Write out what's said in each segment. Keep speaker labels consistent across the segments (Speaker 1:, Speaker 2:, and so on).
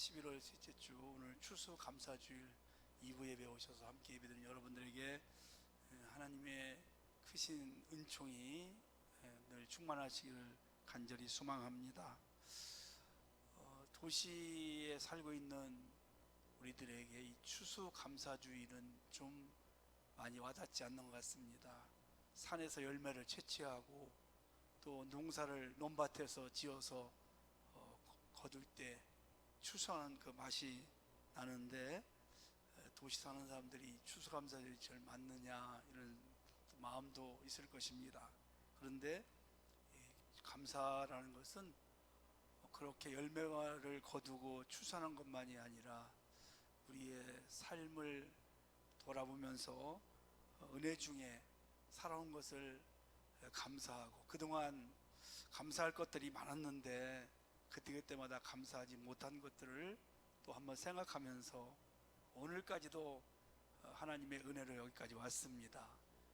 Speaker 1: 11월 셋째 주 오늘 추수감사주일 2부 예배 오셔서 함께 예배드린 여러분들에게 하나님의 크신 은총이 늘 충만하시기를 간절히 소망합니다. 도시에 살고 있는 우리들에게 이 추수감사주일은 좀 많이 와닿지 않는 것 같습니다. 산에서 열매를 채취하고 또 농사를 논밭에서 지어서 거둘 때 추수하는 그 맛이 나는데, 도시 사는 사람들이 추수감사절이 제일 맞느냐 이런 마음도 있을 것입니다. 그런데 감사라는 것은 그렇게 열매를 거두고 추수하는 것만이 아니라 우리의 삶을 돌아보면서 은혜 중에 살아온 것을 감사하고, 그동안 감사할 것들이 많았는데 그때그때마다 감사하지 못한 것들을 또 한번 생각하면서 오늘까지도 하나님의 은혜로 여기까지 왔습니다.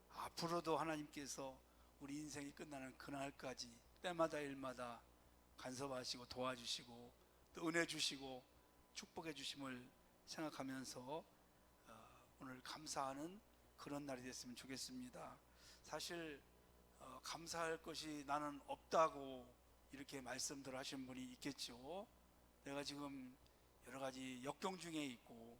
Speaker 1: 앞으로도 하나님께서 우리 인생이 끝나는 그날까지 때마다 일마다 간섭하시고 도와주시고 또 은혜 주시고 축복해 주심을 생각하면서 오늘 감사하는 그런 날이 됐으면 좋겠습니다. 사실 감사할 것이 나는 없다고 이렇게 말씀들 하신 분이 있겠죠. 내가 지금 여러 가지 역경 중에 있고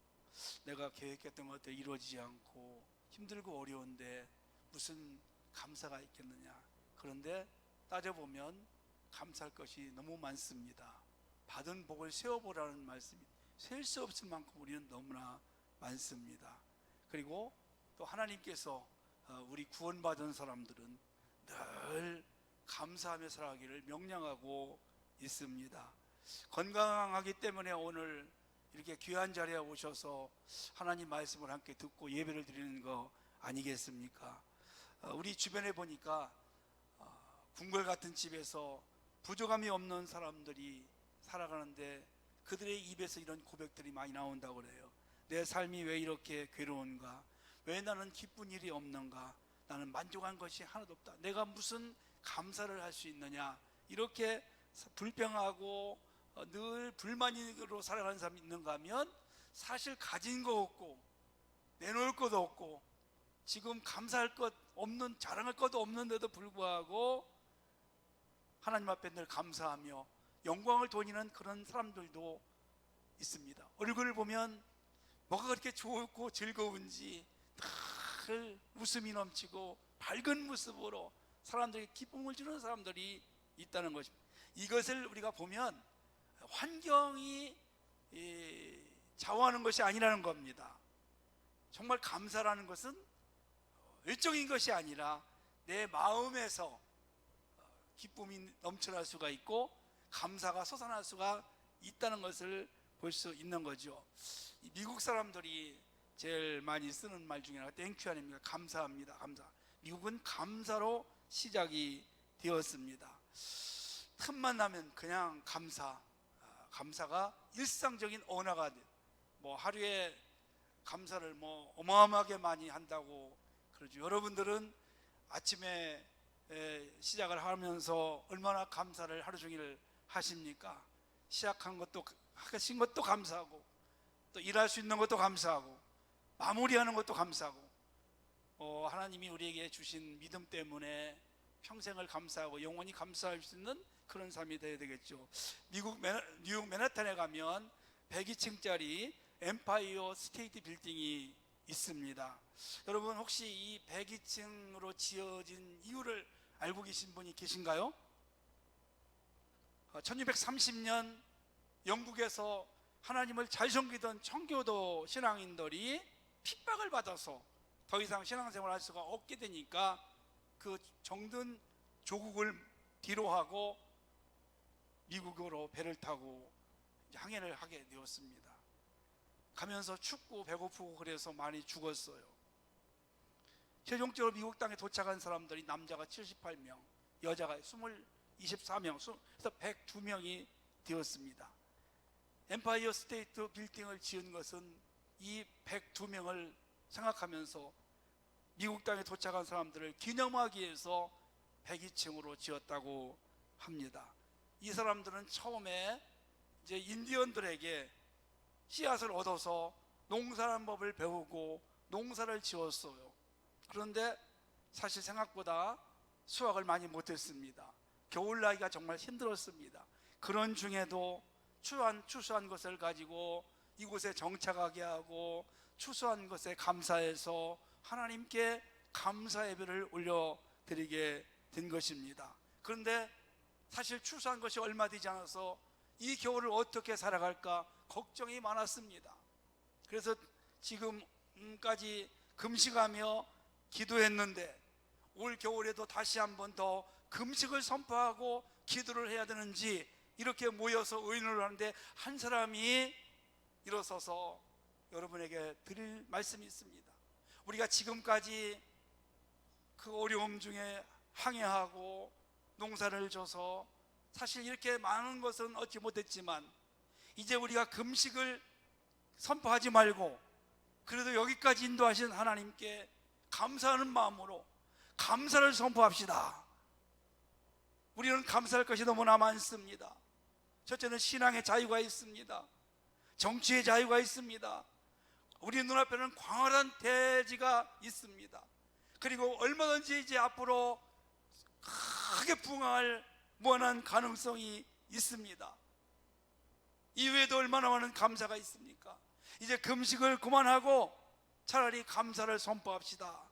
Speaker 1: 내가 계획했던 것들이 이루어지지 않고 힘들고 어려운데 무슨 감사가 있겠느냐. 그런데 따져보면 감사할 것이 너무 많습니다. 받은 복을 세어보라는 말씀이 셀 수 없을 만큼 우리는 너무나 많습니다. 그리고 또 하나님께서 우리 구원받은 사람들은 늘 감사하며 살아가기를 명령하고 있습니다. 건강하기 때문에 오늘 이렇게 귀한 자리에 오셔서 하나님 말씀을 함께 듣고 예배를 드리는 거 아니겠습니까? 우리 주변에 보니까 궁궐 같은 집에서 부족함이 없는 사람들이 살아가는데 그들의 입에서 이런 고백들이 많이 나온다고 그래요. 내 삶이 왜 이렇게 괴로운가? 왜 나는 기쁜 일이 없는가? 나는 만족한 것이 하나도 없다. 내가 무슨 감사를 할 수 있느냐? 이렇게 불평하고 늘 불만으로 살아가는 사람이 있는가 하면 사실 가진 거 없고 내놓을 것도 없고 지금 감사할 것 없는, 자랑할 것도 없는데도 불구하고 하나님 앞에 늘 감사하며 영광을 돌리는 그런 사람들도 있습니다. 얼굴을 보면 뭐가 그렇게 좋고 즐거운지 늘 웃음이 넘치고 밝은 모습으로 사람들에게 기쁨을 주는 사람들이 있다는 것입니다. 이것을 우리가 보면 환경이 좌우하는 것이 아니라는 겁니다. 정말 감사라는 것은 외적인 것이 아니라 내 마음에서 기쁨이 넘쳐날 수가 있고 감사가 솟아날 수가 있다는 것을 볼 수 있는 거죠. 미국 사람들이 제일 많이 쓰는 말 중에 하나가 땡큐 아닙니까? 감사합니다. 감사. 미국은 감사로 시작이 되었습니다. 틈만 나면 그냥 감사가 일상적인 언어가 돼요. 하루에 감사를 어마어마하게 많이 한다고 그러죠. 여러분들은 아침에 시작을 하면서 얼마나 감사를 하루 종일 하십니까? 시작한 것도 하신 것도 감사하고 또 일할 수 있는 것도 감사하고 마무리하는 것도 감사하고 하나님이 우리에게 주신 믿음 때문에 평생을 감사하고 영원히 감사할 수 있는 그런 삶이 되어야 되겠죠. 뉴욕 맨하탄에 가면 102층짜리 엠파이어 스테이트 빌딩이 있습니다. 여러분 혹시 이 102층으로 지어진 이유를 알고 계신 분이 계신가요? 1630년 영국에서 하나님을 잘 섬기던 청교도 신앙인들이 핍박을 받아서 더 이상 신앙생활을 할 수가 없게 되니까 그 정든 조국을 뒤로하고 미국으로 배를 타고 항해를 하게 되었습니다. 가면서 춥고 배고프고 그래서 많이 죽었어요. 최종적으로 미국 땅에 도착한 사람들이 남자가 78명, 여자가 24명, 그래서 102명이 되었습니다. 엠파이어 스테이트 빌딩을 지은 것은 이 102명을 생각하면서 미국 땅에 도착한 사람들을 기념하기 위해서 102층으로 지었다고 합니다. 이 사람들은 처음에 이제 인디언들에게 씨앗을 얻어서 농사하는 법을 배우고 농사를 지었어요. 그런데 사실 생각보다 수확을 많이 못했습니다. 겨울 나기가 정말 힘들었습니다. 그런 중에도 추수한 것을 가지고 이곳에 정착하게 하고 추수한 것에 감사해서 하나님께 감사 예배를 올려드리게 된 것입니다. 그런데 사실 추수한 것이 얼마 되지 않아서 이 겨울을 어떻게 살아갈까 걱정이 많았습니다. 그래서 지금까지 금식하며 기도했는데 올 겨울에도 다시 한 번 더 금식을 선포하고 기도를 해야 되는지 이렇게 모여서 의논을 하는데 한 사람이 일어서서 여러분에게 드릴 말씀이 있습니다. 우리가 지금까지 그 어려움 중에 항해하고 농사를 져서 사실 이렇게 많은 것은 얻지 못했지만 이제 우리가 금식을 선포하지 말고 그래도 여기까지 인도하신 하나님께 감사하는 마음으로 감사를 선포합시다. 우리는 감사할 것이 너무나 많습니다. 첫째는 신앙의 자유가 있습니다. 정치의 자유가 있습니다. 우리 눈앞에는 광활한 대지가 있습니다. 그리고 얼마든지 이제 앞으로 크게 부흥할 무한한 가능성이 있습니다. 이외에도 얼마나 많은 감사가 있습니까? 이제 금식을 그만하고 차라리 감사를 선포합시다.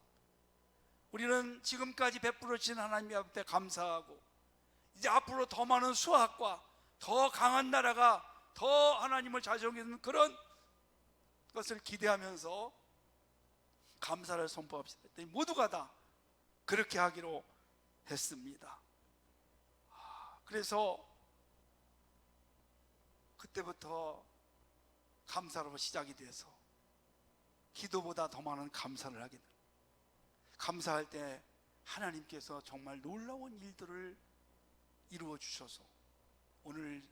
Speaker 1: 우리는 지금까지 베풀어 주신 하나님 앞에 감사하고 이제 앞으로 더 많은 수확과 더 강한 나라가 더 하나님을 자정하는 그런 것을 기대하면서 감사를 선포합시다. 모두가 다 그렇게 하기로 했습니다. 그래서 그때부터 감사로 시작이 돼서 기도보다 더 많은 감사를 하게 됩니다. 감사할 때 하나님께서 정말 놀라운 일들을 이루어 주셔서 오늘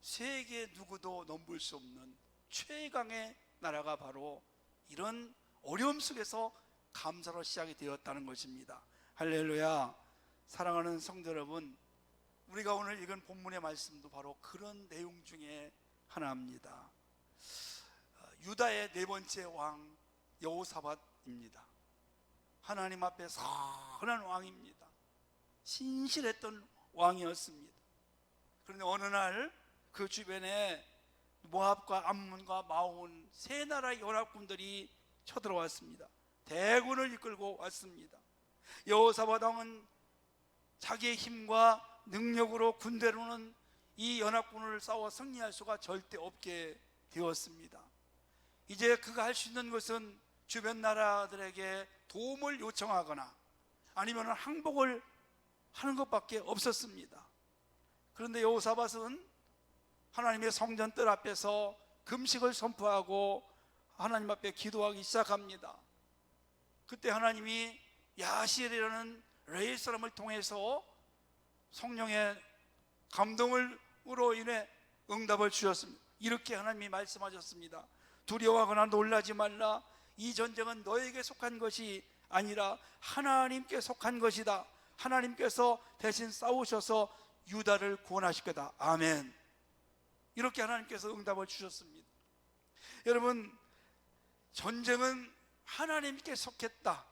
Speaker 1: 세계 누구도 넘볼 수 없는 최강의 나라가 바로 이런 어려움 속에서 감사로 시작이 되었다는 것입니다. 할렐루야. 사랑하는 성도 여러분, 우리가 오늘 읽은 본문의 말씀도 바로 그런 내용 중에 하나입니다. 유다의 네 번째 왕 여호사밧입니다. 하나님 앞에 선한 왕입니다. 신실했던 왕이었습니다. 그런데 어느 날 그 주변에 모압과 암몬과 마온 세 나라의 연합군들이 쳐들어왔습니다. 대군을 이끌고 왔습니다. 여호사밧 왕은 자기의 힘과 능력으로 군대로는 이 연합군을 싸워 승리할 수가 절대 없게 되었습니다. 이제 그가 할 수 있는 것은 주변 나라들에게 도움을 요청하거나 아니면 항복을 하는 것밖에 없었습니다. 그런데 여호사밧은 하나님의 성전 뜰 앞에서 금식을 선포하고 하나님 앞에 기도하기 시작합니다. 그때 하나님이 야시엘이라는 레위 사람을 통해서 성령의 감동으로 인해 응답을 주셨습니다. 이렇게 하나님이 말씀하셨습니다. 두려워하거나 놀라지 말라. 이 전쟁은 너에게 속한 것이 아니라 하나님께 속한 것이다. 하나님께서 대신 싸우셔서 유다를 구원하실 거다. 아멘. 이렇게 하나님께서 응답을 주셨습니다. 여러분, 전쟁은 하나님께 속했다.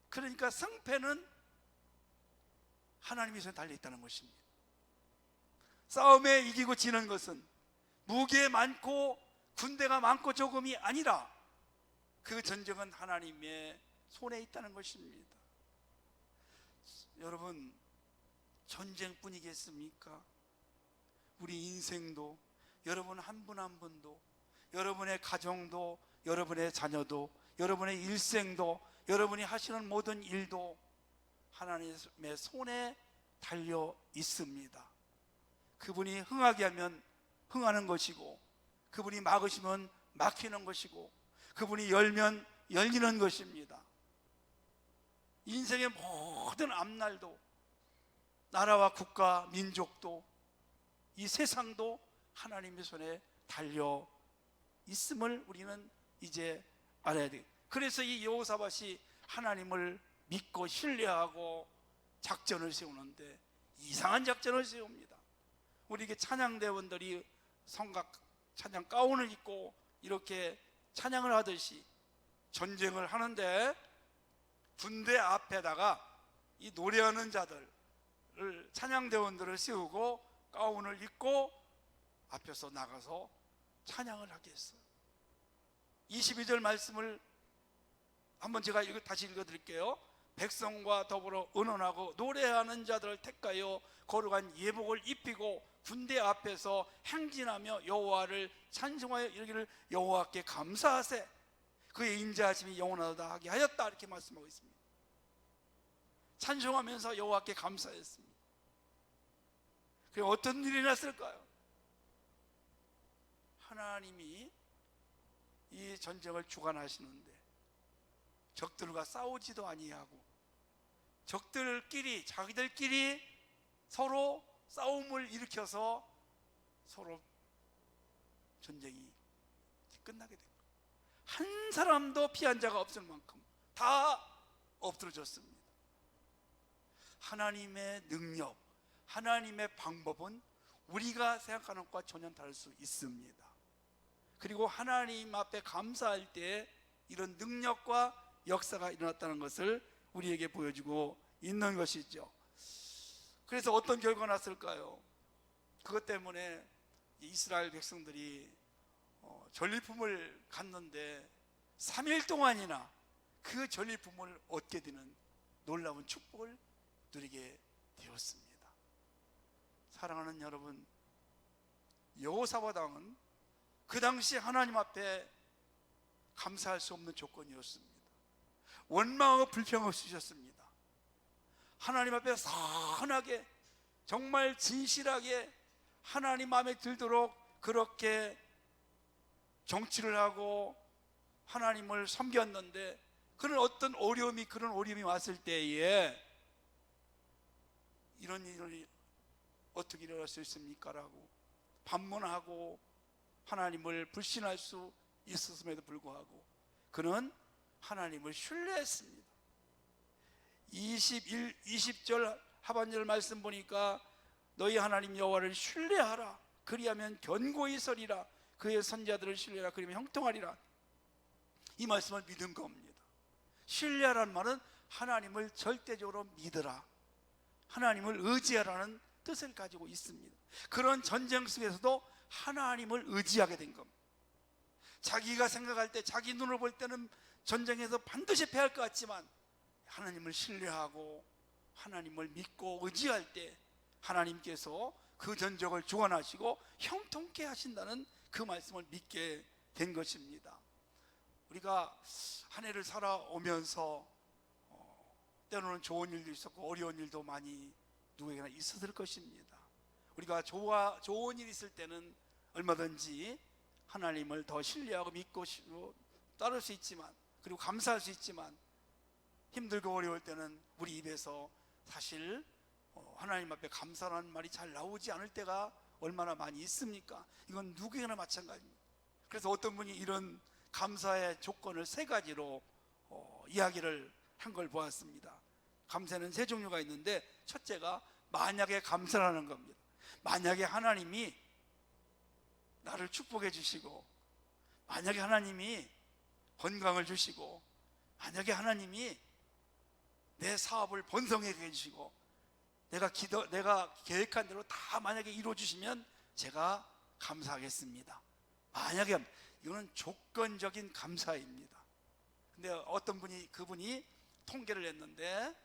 Speaker 1: 그러니까 승패는 하나님의 손에 달려있다는 것입니다. 싸움에 이기고 지는 것은 무게 많고 군대가 많고 조금이 아니라 그 전쟁은 하나님의 손에 있다는 것입니다. 여러분, 전쟁뿐이겠습니까? 우리 인생도, 여러분 한 분 한 분도, 여러분의 가정도, 여러분의 자녀도, 여러분의 일생도, 여러분이 하시는 모든 일도 하나님의 손에 달려 있습니다. 그분이 흥하게 하면 흥하는 것이고, 그분이 막으시면 막히는 것이고, 그분이 열면 열리는 것입니다. 인생의 모든 앞날도, 나라와 국가, 민족도, 이 세상도 하나님의 손에 달려 있음을 우리는 이제 알아야 돼요. 그래서 이 여호사밧이 하나님을 믿고 신뢰하고 작전을 세우는데 이상한 작전을 세웁니다. 우리 이게 찬양대원들이 성각 찬양 가운을 입고 이렇게 찬양을 하듯이 전쟁을 하는데 군대 앞에다가 이 노래하는 자들을, 찬양대원들을 세우고 가운을 입고 앞에서 나가서 찬양을 하게 했어요. 22절 말씀을 한번 제가 다시 읽어드릴게요. 백성과 더불어 의논하고 노래하는 자들을 택하여 거룩한 예복을 입히고 군대 앞에서 행진하며 여호와를 찬송하여 이르기를 여호와께 감사하세, 그의 인자하심이 영원하다 하게 하였다, 이렇게 말씀하고 있습니다. 찬송하면서 여호와께 감사했습니다. 그럼 어떤 일이 났을까요? 하나님이 이 전쟁을 주관하시는데 적들과 싸우지도 아니하고 적들끼리, 자기들끼리 서로 싸움을 일으켜서 서로 전쟁이 끝나게 된 거예요. 한 사람도 피한 자가 없을 만큼 다 엎드러졌습니다. 하나님의 능력, 하나님의 방법은 우리가 생각하는 것과 전혀 다를 수 있습니다. 그리고 하나님 앞에 감사할 때 이런 능력과 역사가 일어났다는 것을 우리에게 보여주고 있는 것이죠. 그래서 어떤 결과가 났을까요? 그것 때문에 이스라엘 백성들이 전리품을 갖는데 3일 동안이나 그 전리품을 얻게 되는 놀라운 축복을 누리게 되었습니다. 사랑하는 여러분, 여호사밧 왕은 그 당시 하나님 앞에 감사할 수 없는 조건이었습니다. 원망하고 불평 없으셨습니다. 하나님 앞에 선하게, 정말 진실하게 하나님 마음에 들도록 그렇게 정치를 하고 하나님을 섬겼는데, 그런 어떤 어려움이, 그런 어려움이 왔을 때에 이런 일이 어떻게 일어날 수 있습니까? 라고 반문하고 하나님을 불신할 수 있었음에도 불구하고 그는 하나님을 신뢰했습니다. 20절 하반절 말씀 보니까 너희 하나님 여호와를 신뢰하라, 그리하면 견고히 서리라, 그의 선자들을 신뢰하라, 그리하면 형통하리라. 이 말씀을 믿은 겁니다. 신뢰하라는 말은 하나님을 절대적으로 믿으라, 하나님을 의지하라는 뜻을 가지고 있습니다. 그런 전쟁 속에서도 하나님을 의지하게 된 겁니다. 자기가 생각할 때, 자기 눈으로 볼 때는 전쟁에서 반드시 패할 것 같지만 하나님을 신뢰하고 하나님을 믿고 의지할 때 하나님께서 그 전쟁을 주관하시고 형통케 하신다는 그 말씀을 믿게 된 것입니다. 우리가 한 해를 살아오면서 때로는 좋은 일도 있었고 어려운 일도 많이 누구에게나 있었을 것입니다. 우리가 좋은 일이 있을 때는 얼마든지 하나님을 더 신뢰하고 믿고 따를 수 있지만, 그리고 감사할 수 있지만, 힘들고 어려울 때는 우리 입에서 사실 하나님 앞에 감사라는 말이 잘 나오지 않을 때가 얼마나 많이 있습니까? 이건 누구에게나 마찬가지입니다. 그래서 어떤 분이 이런 감사의 조건을 3가지로 이야기를 한 걸 보았습니다. 감사는 3종류가 있는데, 첫째가 만약에 감사라는 겁니다. 만약에 하나님이 나를 축복해 주시고, 만약에 하나님이 건강을 주시고, 만약에 하나님이 내 사업을 번성하게 해주시고, 내가 계획한 대로 다 만약에 이루어 주시면 제가 감사하겠습니다. 만약에, 이거는 조건적인 감사입니다. 근데 어떤 분이, 그분이 통계를 했는데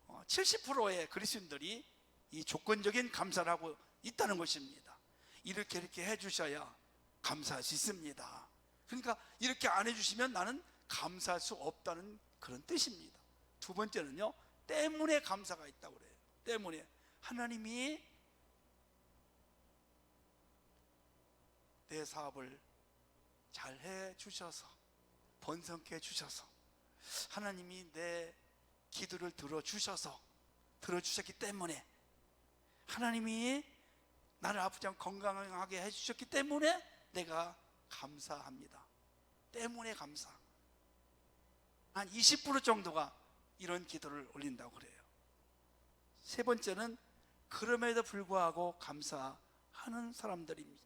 Speaker 1: 70%의 그리스도인들이 이 조건적인 감사를 하고 있다는 것입니다. 이렇게 해주셔야 감사할 수 있습니다. 그러니까 이렇게 안 해주시면 나는 감사할 수 없다는 그런 뜻입니다. 두 번째는요, 때문에 감사가 있다고 그래요. 때문에 하나님이 내 사업을 잘 해주셔서, 번성케 해주셔서, 하나님이 내 기도를 들어주셨기 때문에, 하나님이 나를 아프지 않고 건강하게 해주셨기 때문에 내가 감사합니다. 때문에 감사. 한 20% 정도가 이런 기도를 올린다고 그래요. 세 번째는 그럼에도 불구하고 감사하는 사람들입니다.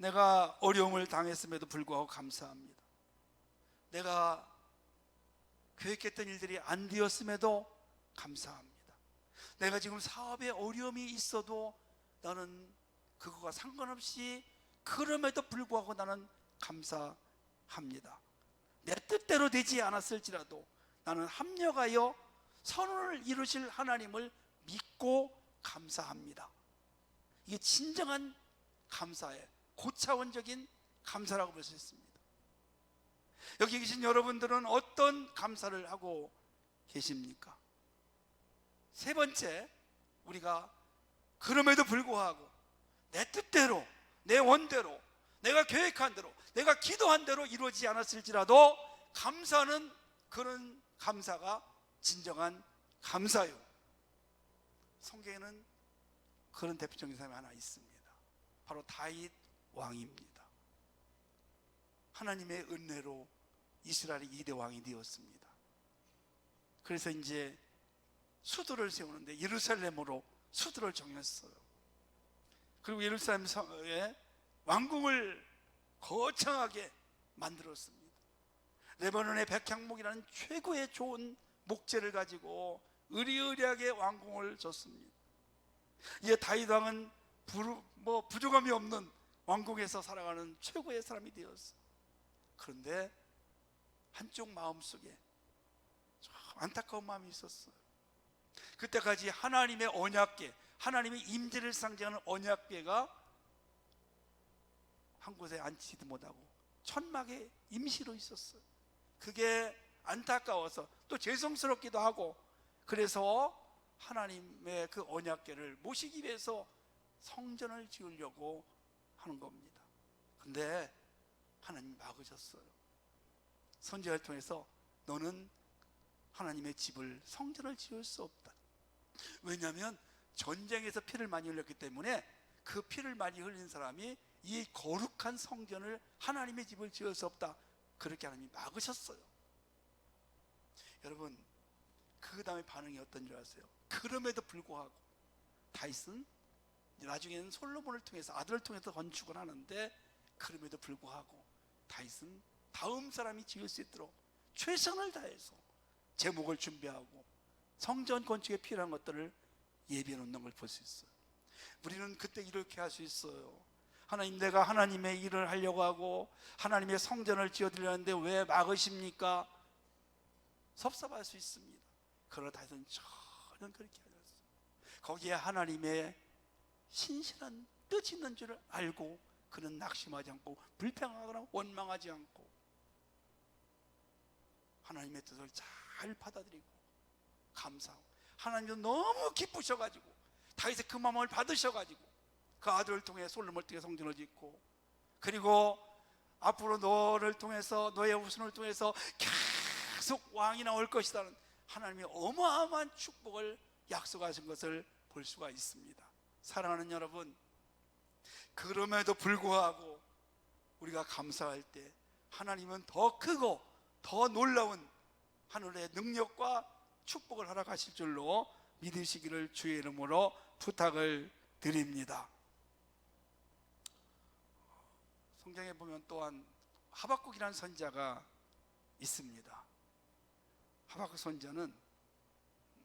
Speaker 1: 내가 어려움을 당했음에도 불구하고 감사합니다. 내가 계획했던 일들이 안 되었음에도 감사합니다. 내가 지금 사업에 어려움이 있어도 나는 그거와 상관없이 그럼에도 불구하고 나는 감사합니다. 내 뜻대로 되지 않았을지라도 나는 합력하여 선언을 이루실 하나님을 믿고 감사합니다. 이게 진정한 감사의 고차원적인 감사라고 볼 수 있습니다. 여기 계신 여러분들은 어떤 감사를 하고 계십니까? 세 번째, 우리가 그럼에도 불구하고 내 뜻대로, 내 원대로, 내가 계획한 대로, 내가 기도한 대로 이루어지지 않았을지라도 감사는 그런 감사가 진정한 감사요. 성경에는 그런 대표적인 사람이 하나 있습니다. 바로 다윗 왕입니다. 하나님의 은혜로 이스라엘이 2대 왕이 되었습니다. 그래서 이제 수도를 세우는데 예루살렘으로 수도를 정했어요. 그리고 예루살렘에 왕궁을 거창하게 만들었습니다. 레바논의 백향목이라는 최고의 좋은 목재를 가지고 의리의리하게 왕궁을 졌습니다. 이에 다윗 왕은 부족함이 없는 왕궁에서 살아가는 최고의 사람이 되었어요. 그런데 한쪽 마음속에 안타까운 마음이 있었어요. 그때까지 하나님의 언약궤, 하나님의 임재를 상징하는 언약궤가 한 곳에 앉지도 못하고 천막에 임시로 있었어요. 그게 안타까워서 또 죄송스럽기도 하고, 그래서 하나님의 그 언약궤를 모시기 위해서 성전을 지으려고 하는 겁니다. 근데 하나님이 막으셨어요. 선지자를 통해서 너는 하나님의 집을, 성전을 지을 수 없다. 왜냐하면 전쟁에서 피를 많이 흘렸기 때문에 그 피를 많이 흘린 사람이 이 거룩한 성전을, 하나님의 집을 지을 수 없다. 그렇게 하나님이 막으셨어요. 여러분, 그 다음에 반응이 어떤 줄 아세요? 그럼에도 불구하고 다윗은 나중에는 솔로몬을 통해서, 아들을 통해서 건축을 하는데, 그럼에도 불구하고 다윗은 다음 사람이 지을 수 있도록 최선을 다해서 제목을 준비하고 성전 건축에 필요한 것들을 예비해 놓는 걸 볼 수 있어요. 우리는 그때 이렇게 할 수 있어요. 하나님, 내가 하나님의 일을 하려고 하고 하나님의 성전을 지어드리려는데 왜 막으십니까? 섭섭할 수 있습니다. 그러나 다윗은 전혀 그렇게 하지 않았어요. 거기에 하나님의 신실한 뜻이 있는 줄을 알고 그는 낙심하지 않고 불평하거나 원망하지 않고 하나님의 뜻을 잘 받아들이고 감사하고, 하나님도 너무 기쁘셔가지고 다윗의 그 마음을 받으셔가지고 그 아들을 통해, 솔로몬을 통해 성전을 짓고, 그리고 앞으로 너를 통해서, 너의 후손을 통해서 계속 왕이 나올 것이라는 하나님의 어마어마한 축복을 약속하신 것을 볼 수가 있습니다. 사랑하는 여러분, 그럼에도 불구하고 우리가 감사할 때 하나님은 더 크고 더 놀라운 하늘의 능력과 축복을 허락하실 줄로 믿으시기를 주의 이름으로 부탁을 드립니다. 성경에 보면 또한 하박국이라는 선지자가 있습니다. 하박국 선지자는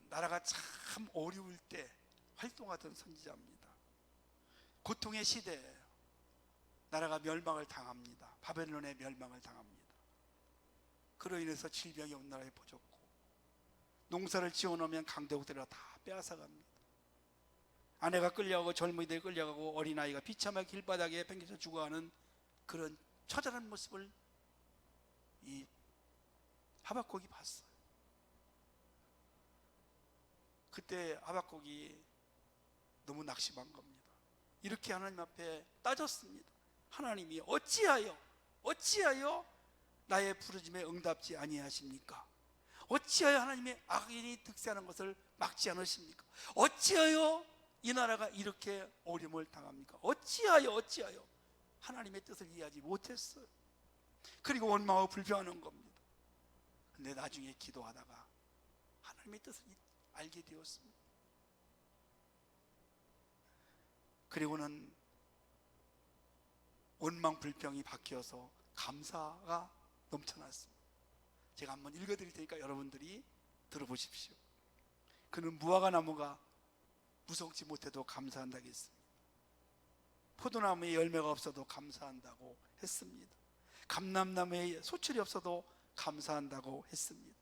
Speaker 1: 나라가 참 어려울 때 활동하던 선지자입니다. 고통의 시대에 나라가 멸망을 당합니다. 바벨론의 멸망을 당합니다. 그로 인해서 질병이 온 나라에 퍼졌고, 농사를 지어놓으면 강대국들이 다 빼앗아갑니다. 아내가 끌려가고 젊은이들이 끌려가고 어린아이가 비참하게 길바닥에 팽개쳐 죽어가는 그런 처절한 모습을 이 하박국이 봤어요. 그때 하박국이 너무 낙심한 겁니다. 이렇게 하나님 앞에 따졌습니다. 하나님이 어찌하여 나의 부르심에 응답지 아니하십니까? 어찌하여 하나님의 악인이 득세하는 것을 막지 않으십니까? 어찌하여 이 나라가 이렇게 어려움을 당합니까? 어찌하여 하나님의 뜻을 이해하지 못했어요. 그리고 원망하고 불평하는 겁니다. 근데 나중에 기도하다가 하나님의 뜻을 알게 되었습니다. 그리고는 원망 불평이 바뀌어서 감사가 넘쳐났습니다. 제가 한번 읽어드릴 테니까 여러분들이 들어보십시오. 그는 무화과 나무가 무성치 못해도 감사한다고 했습니다. 포도나무에 열매가 없어도 감사한다고 했습니다. 감람나무에 소출이 없어도 감사한다고 했습니다.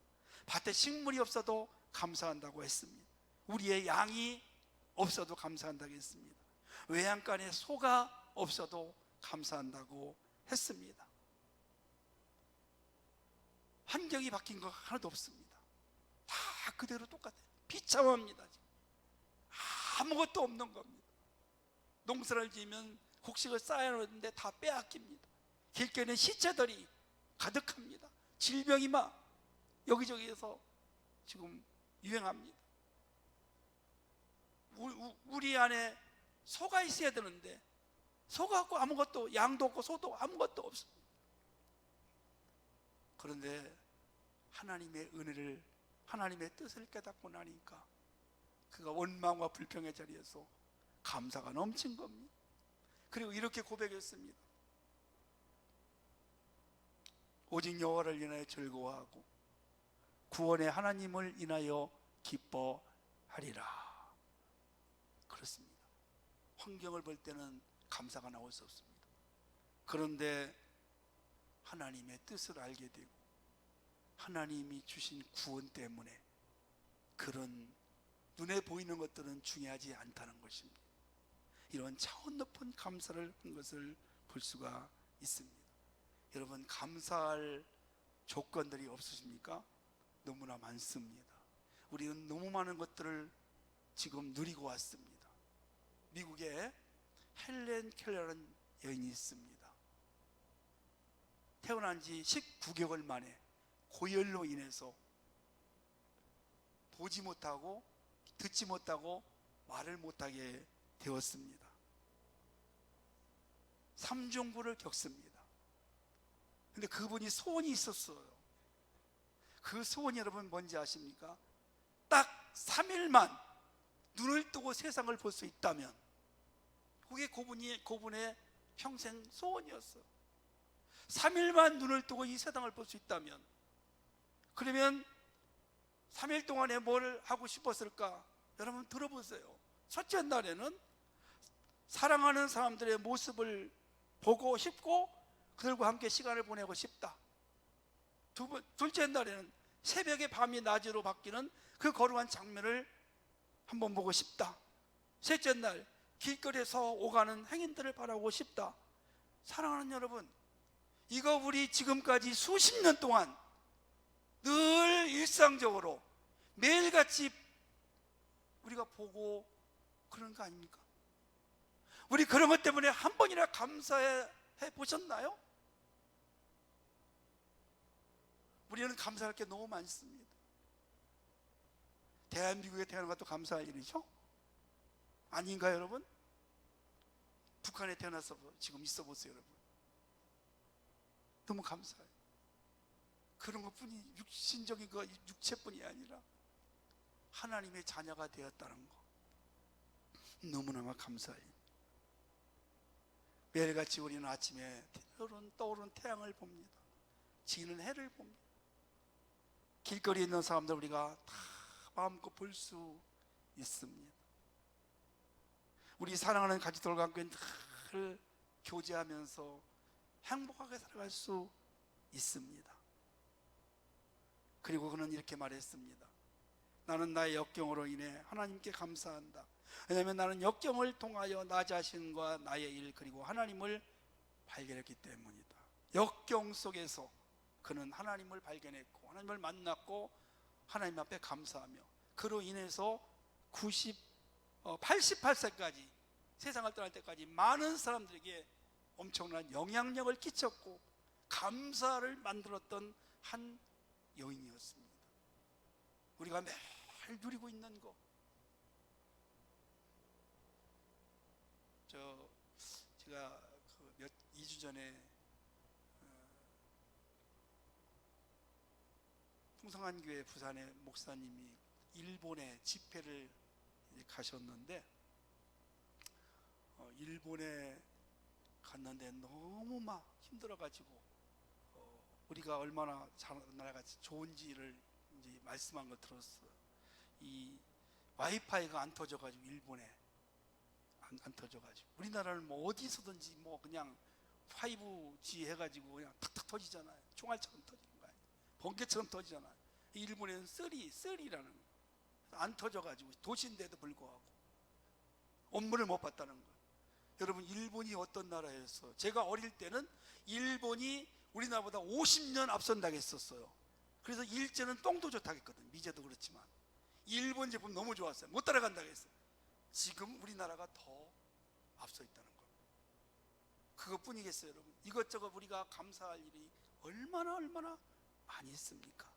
Speaker 1: 밭에 식물이 없어도 감사한다고 했습니다. 우리의 양이 없어도 감사한다고 했습니다. 외양간에 소가 없어도 감사한다고 했습니다. 환경이 바뀐 거 하나도 없습니다. 다 그대로 똑같아요. 비참합니다. 지금. 아무것도 없는 겁니다. 농사를 지으면 곡식을 쌓아놓는데 다 빼앗깁니다. 길거리는 시체들이 가득합니다. 질병이 막 여기저기에서 지금 유행합니다. 우리 안에 소가 있어야 되는데 소가 없고 아무것도, 양도 없고 소도 아무것도 없습니다. 그런데 하나님의 은혜를, 하나님의 뜻을 깨닫고 나니까 그가 원망과 불평의 자리에서 감사가 넘친 겁니다. 그리고 이렇게 고백했습니다. 오직 여호와를 인하여 즐거워하고 구원의 하나님을 인하여 기뻐하리라. 그렇습니다. 환경을 볼 때는 감사가 나올 수 없습니다. 그런데 하나님의 뜻을 알게 되고 하나님이 주신 구원 때문에 그런 눈에 보이는 것들은 중요하지 않다는 것입니다. 이런 차원 높은 감사를 한 것을 볼 수가 있습니다. 여러분, 감사할 조건들이 없으십니까? 너무나 많습니다. 우리는 너무 많은 것들을 지금 누리고 왔습니다. 미국에 헬렌 켈러라는 여인이 있습니다. 태어난 지 19개월 만에 고열로 인해서 보지 못하고 듣지 못하고 말을 못하게 되었습니다. 삼중부를 겪습니다. 근데 그분이 소원이 있었어요. 그 소원이 여러분 뭔지 아십니까? 딱 3일만 눈을 뜨고 세상을 볼 수 있다면, 그게 그분의 평생 소원이었어요. 3일만 눈을 뜨고 이 세상을 볼 수 있다면, 그러면 3일 동안에 뭘 하고 싶었을까? 여러분 들어보세요. 첫째 날에는 사랑하는 사람들의 모습을 보고 싶고 그들과 함께 시간을 보내고 싶다. 둘째 날에는 새벽에 밤이 낮으로 바뀌는 그 거룩한 장면을 한번 보고 싶다. 셋째 날, 길거리에서 오가는 행인들을 바라보고 싶다. 사랑하는 여러분, 이거 우리 지금까지 수십 년 동안 늘 일상적으로 매일같이 우리가 보고 그런 거 아닙니까? 우리 그런 것 때문에 한 번이나 감사해 보셨나요? 우리는 감사할 게 너무 많습니다. 대한민국에 태어난 것도 감사할 일이죠? 아닌가요, 여러분? 북한에 태어나서 지금 있어 보세요, 여러분. 너무 감사해요. 그런 것뿐이, 육신적인 거, 육체뿐이 아니라 하나님의 자녀가 되었다는 거, 너무나 감사해요. 매일같이 우리는 아침에 떠오르는 태양을 봅니다. 지는 해를 봅니다. 길거리에 있는 사람들 우리가 다 마음껏 볼 수 있습니다. 우리 사랑하는 가족들과 함께 늘 교제하면서 행복하게 살아갈 수 있습니다. 그리고 그는 이렇게 말했습니다. 나는 나의 역경으로 인해 하나님께 감사한다. 왜냐하면 나는 역경을 통하여 나 자신과 나의 일, 그리고 하나님을 발견했기 때문이다. 역경 속에서 그는 하나님을 발견했고 하나님을 만났고 하나님 앞에 감사하며 그로 인해서 88세까지 세상을 떠날 때까지 많은 사람들에게 엄청난 영향력을 끼쳤고 감사를 만들었던 한 여인이었습니다. 우리가 매일 누리고 있는 거, 제가 2주 전에 풍성한교회 부산의 목사님이 일본에 집회를 가셨는데 일본에 갔는데 너무 막 힘들어가지고 우리가 얼마나 나라가 좋은지를 이제 말씀한 걸 들었어. 이 와이파이가 안 터져가지고 일본에 안 터져가지고 우리나라는 뭐 어디서든지 뭐 그냥 5G 해가지고 그냥 탁탁 터지잖아요. 총알처럼 터지는 거 아니에요. 번개처럼 터지잖아요. 일본에는 3라는 안 터져가지고 도시인데도 불구하고 업무를 못 봤다는 거예요. 여러분, 일본이 어떤 나라였어? 제가 어릴 때는 일본이 우리나라보다 50년 앞선다고 했었어요. 그래서 일제는 똥도 좋다고 했거든. 미제도 그렇지만 일본 제품 너무 좋았어요. 못 따라간다고 했어요. 지금 우리나라가 더 앞서 있다는 거예요. 그것뿐이겠어요. 여러분, 이것저것 우리가 감사할 일이 얼마나 많이 있습니까?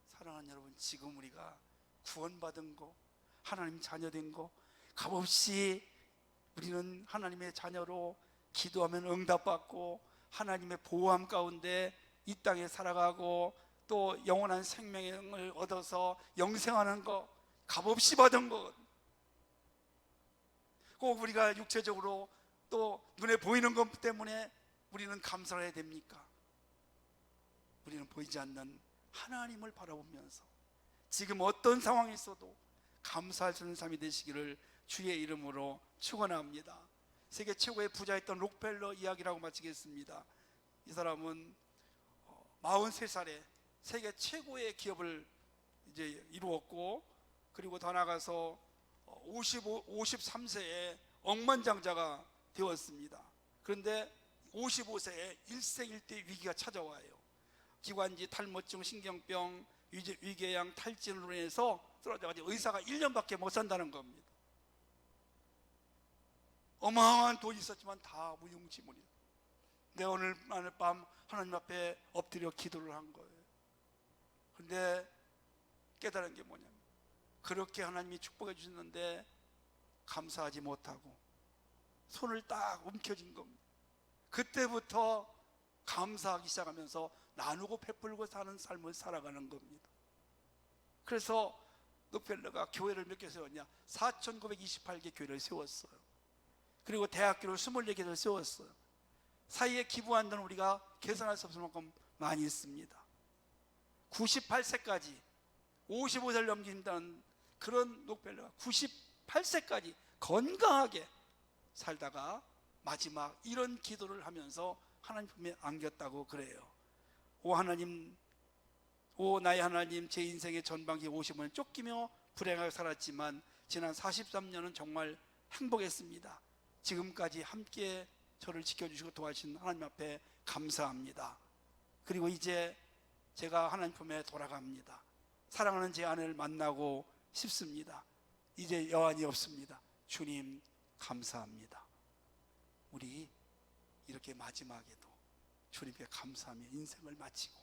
Speaker 1: 사랑하는 여러분, 지금 우리가 구원받은 거, 하나님 자녀된 거, 값없이 우리는 하나님의 자녀로 기도하면 응답받고 하나님의 보호함 가운데 이 땅에 살아가고 또 영원한 생명을 얻어서 영생하는 거, 값없이 받은 것. 꼭 우리가 육체적으로 또 눈에 보이는 것 때문에 우리는 감사를 해야 됩니까? 우리는 보이지 않는 하나님을 바라보면서 지금 어떤 상황이 있어도 감사할 수 있는 삶이 되시기를 주의 이름으로 축원합니다. 세계 최고의 부자였던 록펠러 이야기라고 마치겠습니다. 이 사람은 43살에 세계 최고의 기업을 이제 이루었고, 그리고 더 나아가서 53세에 억만장자가 되었습니다. 그런데 55세에 일생일대 위기가 찾아와요. 기관지, 탈모증, 신경병, 위궤양, 탈진으로 인해서 쓰러져가지고 의사가 1년밖에 못 산다는 겁니다. 어마어마한 돈이 있었지만 다 무용지물이에요. 내가 오늘 밤 하나님 앞에 엎드려 기도를 한 거예요. 그런데 깨달은 게 뭐냐면, 그렇게 하나님이 축복해 주셨는데 감사하지 못하고 손을 딱 움켜쥔 겁니다. 그때부터 감사하기 시작하면서 나누고 베풀고 사는 삶을 살아가는 겁니다. 그래서 록펠러가 교회를 몇 개 세웠냐? 4,928개 교회를 세웠어요. 그리고 대학교를 24개를 세웠어요. 사이에 기부한 돈은 우리가 계산할 수 없을 만큼 많이 있습니다. 98세까지 55세를 넘긴다는 그런 록펠러가 98세까지 건강하게 살다가 마지막 이런 기도를 하면서 하나님 품에 안겼다고 그래요. 오 하나님, 오 나의 하나님, 제 인생의 전반기 50년을 쫓기며 불행하게 살았지만 지난 43년은 정말 행복했습니다. 지금까지 함께 저를 지켜주시고 도와주신 하나님 앞에 감사합니다. 그리고 이제 제가 하나님 품에 돌아갑니다. 사랑하는 제 아내를 만나고 싶습니다. 이제 여한이 없습니다. 주님 감사합니다. 우리 이렇게 마지막에도 주님께 감사하며 인생을 마치고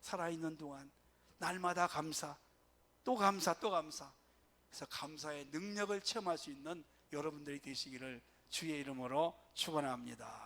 Speaker 1: 살아있는 동안 날마다 감사, 또 감사, 또 감사, 그래서 감사의 능력을 체험할 수 있는 여러분들이 되시기를 주의 이름으로 축원합니다.